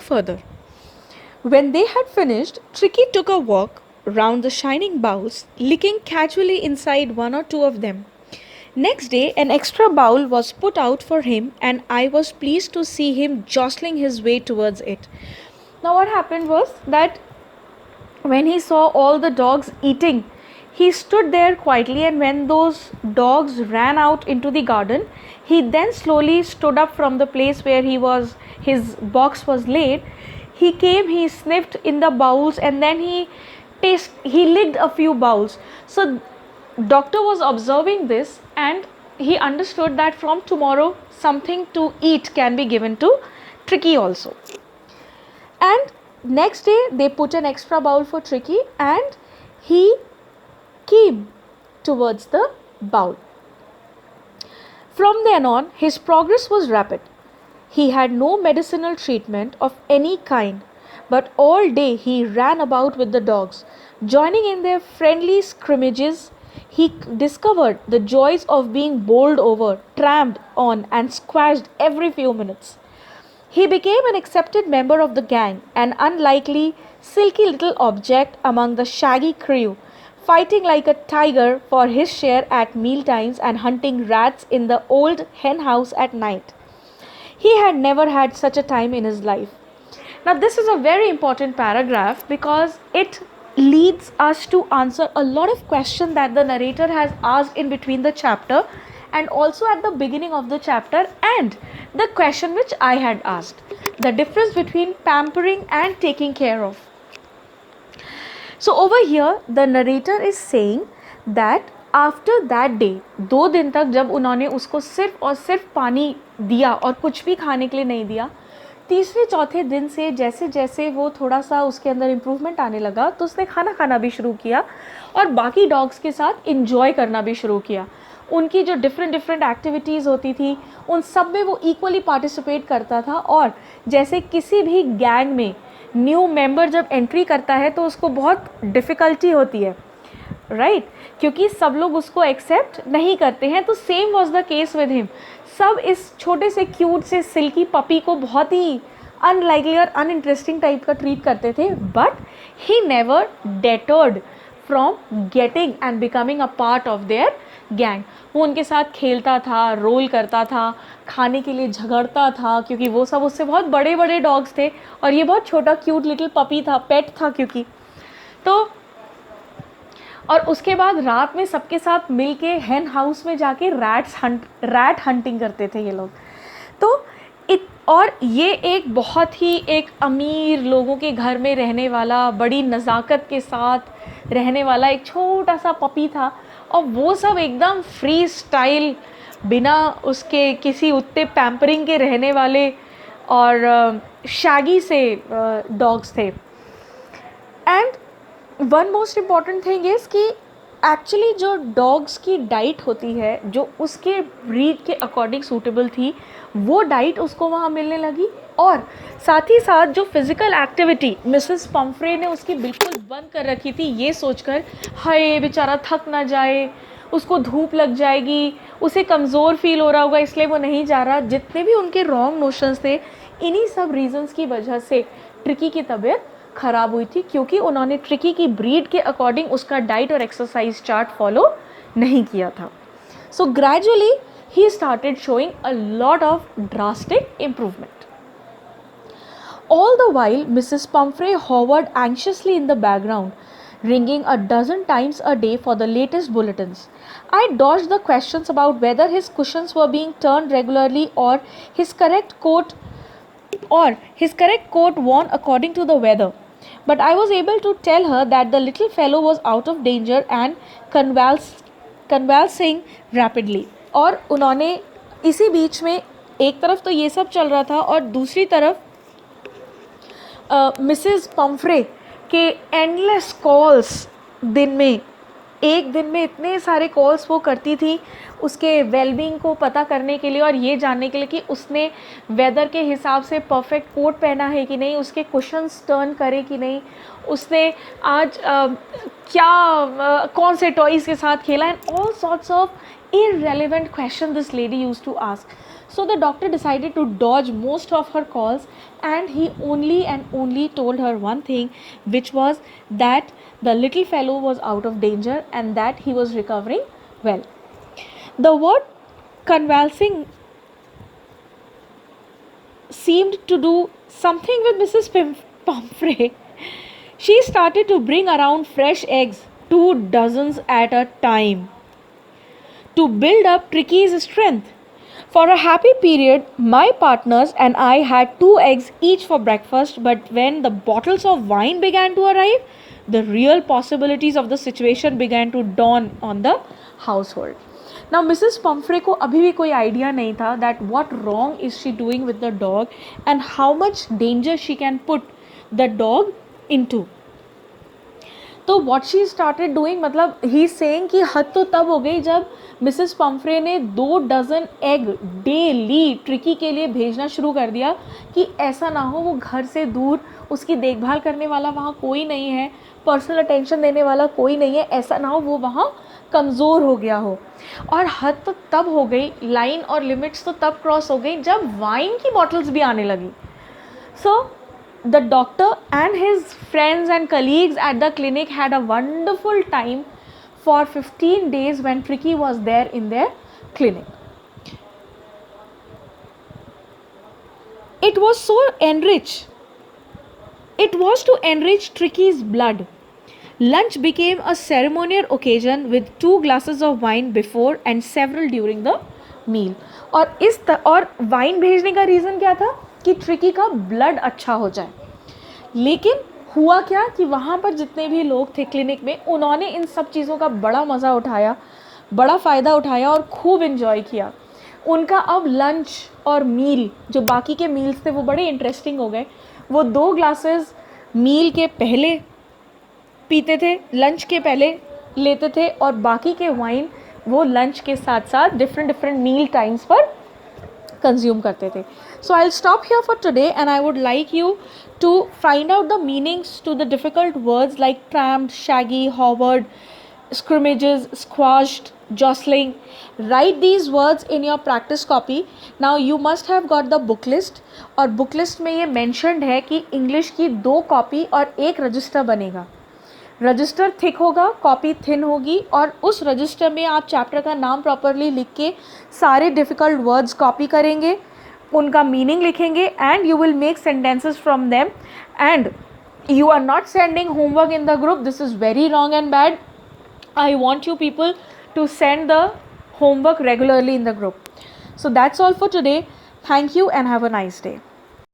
further. When they had finished, Tricky took a walk round the shining bowls, licking casually inside one or two of them. Next day, an extra bowl was put out for him, and I was pleased to see him jostling his way towards it. Now, what happened was that when he saw all the dogs eating, he stood there quietly, and when those dogs ran out into the garden, he then slowly stood up from the place where his box was laid. He came, he sniffed in the bowls, and then he licked a few bowls. So doctor was observing this, and he understood that from tomorrow something to eat can be given to Tricky also. And next day they put an extra bowl for Tricky, and he came towards the bowl. From then on, his progress was rapid. He had no medicinal treatment of any kind, but all day he ran about with the dogs, joining in their friendly scrimmages. He discovered the joys of being bowled over, tramped on, and squashed every few minutes. He became an accepted member of the gang, an unlikely, silky little object among the shaggy crew, fighting like a tiger for his share at mealtimes and hunting rats in the old hen house at night. He had never had such a time in his life. Now, this is a very important paragraph because it leads us to answer a lot of questions that the narrator has asked in between the chapter and also at the beginning of the chapter, and the question which I had asked, the difference between pampering and taking care of. So over here the narrator is saying that after that day, 2 दिन तक जब उन्होंने उसको सिर्फ और सिर्फ पानी दिया और कुछ भी खाने के लिए नहीं दिया, तीसरे चौथे दिन से जैसे जैसे वो थोड़ा सा उसके अंदर इम्प्रूवमेंट आने लगा तो उसने खाना खाना भी शुरू किया और बाकी डॉग्स के साथ इंजॉय करना भी शुरू किया. उनकी जो डिफरेंट एक्टिविटीज़ होती थी उन सब में वो इक्वली पार्टिसिपेट करता था. और जैसे किसी भी गैंग में न्यू मेंबर जब एंट्री करता है तो उसको बहुत डिफ़िकल्टी होती है, राइट, क्योंकि सब लोग उसको एक्सेप्ट नहीं करते हैं. तो same was the case with him. सब इस छोटे से क्यूट से सिल्की पपी को बहुत ही अनलाइकली और अनइंटरेस्टिंग टाइप का ट्रीट करते थे, but he never deterred from getting and becoming a part of their gang. वो उनके साथ खेलता था, रोल करता था, खाने के लिए झगड़ता था, क्योंकि वो सब उससे बहुत बड़े बड़े डॉग्स थे और ये बहुत छोटा क्यूट लिटिल पपी था, पेट था क्योंकि. तो और उसके बाद रात में सबके साथ मिल के हेन हाउस में जाके रैट हंटिंग करते थे ये लोग. तो और ये एक बहुत ही एक अमीर लोगों के घर में रहने वाला, बड़ी नज़ाकत के साथ रहने वाला एक छोटा सा पपी था. और वो सब एकदम फ्री स्टाइल, बिना उसके किसी उतने पैम्परिंग के रहने वाले और शैगी से डॉग्स थे. And one most important thing is कि एक्चुअली जो डॉग्स की डाइट होती है जो उसके ब्रीड के अकॉर्डिंग सूटेबल थी, वो डाइट उसको वहाँ मिलने लगी. और साथ ही साथ जो फिज़िकल एक्टिविटी मिसेस पम्फ्रे ने उसकी बिल्कुल बंद कर रखी थी, ये सोचकर हाय बेचारा थक ना जाए, उसको धूप लग जाएगी, उसे कमज़ोर फील हो रहा होगा इसलिए वो नहीं जा रहा. जितने भी उनके रॉन्ग नोशंस थे, इन्हीं सब रीजंस की वजह से ट्रिकी की तबीयत ख़राब हुई थी, क्योंकि उन्होंने ट्रिकी की ब्रीड के अकॉर्डिंग उसका डाइट और एक्सरसाइज चार्ट फॉलो नहीं किया था. So gradually he started showing a lot of drastic improvement. All the while, Mrs. Pumphrey hovered anxiously in the background, ringing a dozen times a day for the latest bulletins. I dodged the questions about whether his cushions were being turned regularly or his correct coat worn according to the weather. But I was able to tell her that the little fellow was out of danger and convalescing rapidly. और उन्होंने इसी बीच में एक तरफ तो ये सब चल रहा था और दूसरी तरफ मिसेस पम्फ्रे के एंडलेस कॉल्स, एक दिन में इतने सारे कॉल्स वो करती थी उसके वेलबींग को पता करने के लिए और ये जानने के लिए कि उसने वेदर के हिसाब से परफेक्ट कोट पहना है कि नहीं, उसके कुशन्स टर्न करे कि नहीं, उसने आज कौन से टॉयज़ के साथ खेला, and all sorts of irrelevant question this lady used to ask. So the doctor decided to dodge most of her calls, and he only and only told her one thing, which was that the little fellow was out of danger and that he was recovering well. The word convalescing seemed to do something with Mrs. Pumphrey. She started to bring around fresh eggs, 2 dozens at a time, to build up Tricky's strength. For a happy period, my partners and I had 2 eggs each for breakfast, but when the bottles of wine began to arrive, the real possibilities of the situation began to dawn on the household. Now, Mrs. Pumphrey को अभी भी कोई idea नहीं था that what wrong is she doing with the dog and how much danger she can put the dog into. तो what she started doing, मतलब he saying कि हद तो तब हो गई जब मिसेस पम्फ्रे ने 2 डज़न एग डेली ट्रिकी के लिए भेजना शुरू कर दिया कि ऐसा ना हो वो घर से दूर, उसकी देखभाल करने वाला वहाँ कोई नहीं है, पर्सनल अटेंशन देने वाला कोई नहीं है, ऐसा ना हो वो वहाँ कमज़ोर हो गया हो. और हद तो तब हो गई, लाइन और लिमिट्स तो तब क्रॉस हो गई जब वाइन की बॉटल्स भी आने लगी. सो the doctor and his friends and colleagues at the clinic had a wonderful time for 15 days when Tricky was there in their clinic. It was to enrich Tricky's blood. Lunch became a ceremonial occasion with 2 glasses of wine before and several during the meal. और wine भेजने का reason क्या था कि tricky का blood अच्छा हो जाए. लेकिन हुआ क्या कि वहाँ पर जितने भी लोग थे क्लिनिक में, उन्होंने इन सब चीज़ों का बड़ा मज़ा उठाया, बड़ा फ़ायदा उठाया और खूब इन्जॉय किया. उनका अब लंच और मील, जो बाकी के मील्स थे वो बड़े इंटरेस्टिंग हो गए. वो 2 ग्लासेस मील के पहले पीते थे, लंच के पहले लेते थे, और बाकी के वाइन वो लंच के साथ साथ डिफरेंट मील टाइम्स पर कंज्यूम करते थे. So I'll stop here for today, and I would like you to find out the meanings to the difficult words like trammed, shaggy, hovered, scrimmages, squashed, jostling. Write these words in your practice copy. Now you must have got the book list, और book list में ये mentioned है कि English की 2 copy और 1 register बनेगा. Register thick होगा, copy thin होगी, और उस रजिस्टर में आप चैप्टर का नाम प्रॉपरली लिख के सारे डिफ़िकल्ट वर्ड्स कॉपी करेंगे, उनका मीनिंग लिखेंगे, and you will make sentences from them. And you are not sending homework in the group. This is very wrong and bad. I want you people to send the homework regularly in the group. So that's all for today. Thank you and have a nice day.